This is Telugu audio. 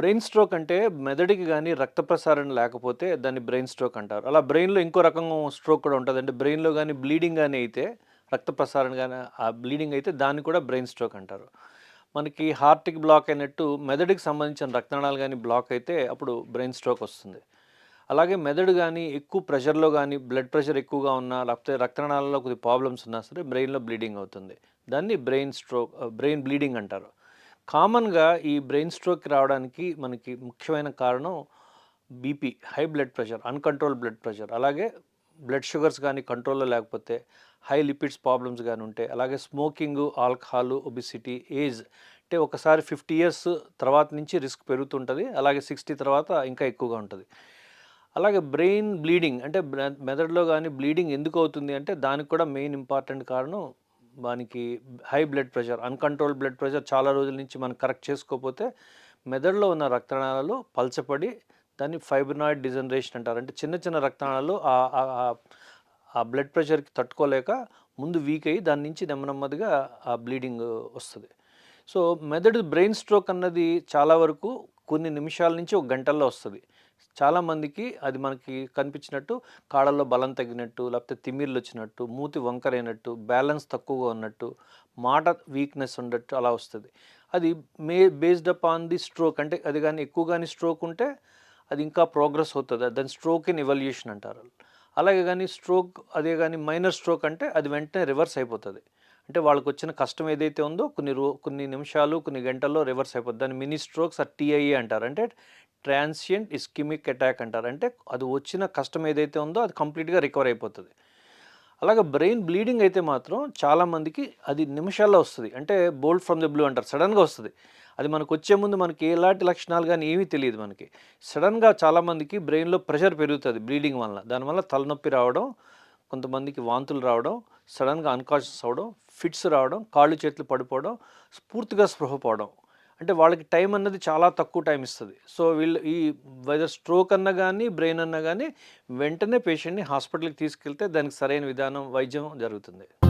బ్రెయిన్ స్ట్రోక్ అంటే మెదడుకి గాని రక్త ప్రసారణ లేకపోతే దాన్ని బ్రెయిన్ స్ట్రోక్ అంటారు. అలా బ్రెయిన్‌లో ఇంకో రకం స్ట్రోక్ కూడా ఉంటది. అంటే బ్రెయిన్‌లో గాని బ్లీడింగ్ గాని అయితే రక్త ప్రసారణ గాని ఆ బ్లీడింగ్ అయితే దాన్ని కూడా బ్రెయిన్ స్ట్రోక్ అంటారు. మనకి హార్ట్‌కి బ్లాక్ అయినట్టు మెదడుకి సంబంధించిన రక్తనాళాలు గాని బ్లాక్ అయితే అప్పుడు బ్రెయిన్ స్ట్రోక్ వస్తుంది. అలాగే మెదడు గాని ఎక్కువ ప్రెషర్‌లో గాని బ్లడ్ ప్రెషర్ ఎక్కువగా ఉన్నా లేకపోతే రక్తనాళాల్లో కొద్దిగా ప్రాబ్లమ్స్ ఉన్నా సరే బ్రెయిన్‌లో బ్లీడింగ్ అవుతుంది. దాన్ని బ్రెయిన్ బ్లీడింగ్ అంటారు. కామన్‌గా ఈ బ్రెయిన్ స్ట్రోక్ రావడానికి మనకి ముఖ్యమైన కారణం BP, high blood pressure, uncontrolled blood pressure. అలాగే బ్లడ్ షుగర్స్ గానీ కంట్రోల్‌లో లేకపోతే, హై లిపిడ్స్ ప్రాబ్లమ్స్ గాని ఉంటే, అలాగే స్మోకింగు, ఆల్కహాలు, ఒబెసిటీ, ఏజ్ అంటే ఒకసారి 50 ఇయర్స్ తర్వాత నుంచి రిస్క్ పెరుగుతుంటది. అలాగే 60 తర్వాత ఇంకా ఎక్కువగా ఉంటది. అలాగే బ్రెయిన్ బ్లీడింగ్ అంటే మెదడులో గానీ బ్లీడింగ్ ఎందుకు అవుతుంది అంటే దానికి కూడా మెయిన్ ఇంపార్టెంట్ కారణం దానికి high blood pressure, uncontrolled blood pressure చాలా రోజుల నుంచి మనం కరెక్ట్ చేసుకోకపోతే మెదడులో ఉన్న రక్తనాళాలు పలచబడి దాన్ని ఫైబ్రినాయిడ్ డిజనరేషన్ అంటారు. అంటే చిన్న చిన్న రక్తనాళాలు ఆ బ్లడ్ ప్రెషర్‌కి తట్టుకోలేక ముందు వీక్ అయ్యి దాని నుంచి నెమ్మదిగా ఆ బ్లీడింగ్ వస్తది. సో, బ్రెయిన్ స్ట్రోక్ అన్నది చాలా వరకు కొన్ని నిమిషాల నుంచి ఒక గంటల్లో వస్తది. చాలామందికి అది మనకి కనిపించినట్టు కాళ్ళలో బలం తగ్గినట్టు, లేకపోతే తిమ్మిర్లొచ్చినట్టు, మూతి వంకరైనట్టు, బ్యాలెన్స్ తక్కువగా ఉన్నట్టు, మాట వీక్‌నెస్ ఉండట్టు అలా వస్తది. అది బేస్డ్ అపాన్ ది స్ట్రోక్ అంటే అది గాని ఎక్కువ గాని స్ట్రోక్ ఉంటే అది ఇంకా ప్రోగ్రెస్ అవుతది. దాన్ని స్ట్రోక్ ఇన్ ఎవల్యూషన్ అంటారు. అలాగే గాని స్ట్రోక్ అదే గాని మైనర్ స్ట్రోక్ అంటే అది వెంటనే రివర్స్ అయిపోతది. అంటే వాళ్ళకొచ్చిన కష్టం ఏదైతే ఉందో కొన్ని నిమిషాలు, కొన్ని గంటల్లో రివర్స్ అయిపోద్ది. దాన్ని మినీ స్ట్రోక్స్ టీఐఏ అంటారు. అంటే ట్రాన్సియంట్ ఇస్కెమిక్ అటాక్ అంటారు. అంటే అది వచ్చిన కష్టం ఏదైతే ఉందో అది కంప్లీట్‌గా రికవర్ అయిపోతది. అలాగే బ్రెయిన్ బ్లీడింగ్ అయితే మాత్రం చాలామందికి అది నిమిషాల్లో వస్తది. అంటే బోల్ట్ ఫ్రమ్ ది బ్లూ అంటారు. సడెన్‌గా వస్తది. అది మనకొచ్చే ముందు మనకి ఎలాంటి లక్షణాలు గాని ఏమీ తెలీదు మనకి. సడెన్‌గా చాలామందికి బ్రెయిన్‌లో ప్రెషర్ పెరుగుతది బ్లీడింగ్ వలన. దానివల్ల తలనొప్పి రావడం, కొంతమందికి వాంతులు రావడం, సడెన్‌గా అన్‌కాన్షియస్ అవ్వడం, ఫిట్స్ రావడం, కాళ్ళు చేతులు పడిపోవడం, పూర్తిగా స్పృహ పోవడం. అంటే వాళ్ళకి టైం అన్నది చాలా తక్కువ టైం ఇస్తది. సో, వీళ్ళు వెదర్ స్ట్రోక్ అన్నా గాని, బ్రెయిన్ అన్నా గాని వెంటనే పేషెంట్‌ని హాస్పిటల్‌కి తీసుకెళ్తే దానికి సరైన వైద్యం జరుగుతుంది.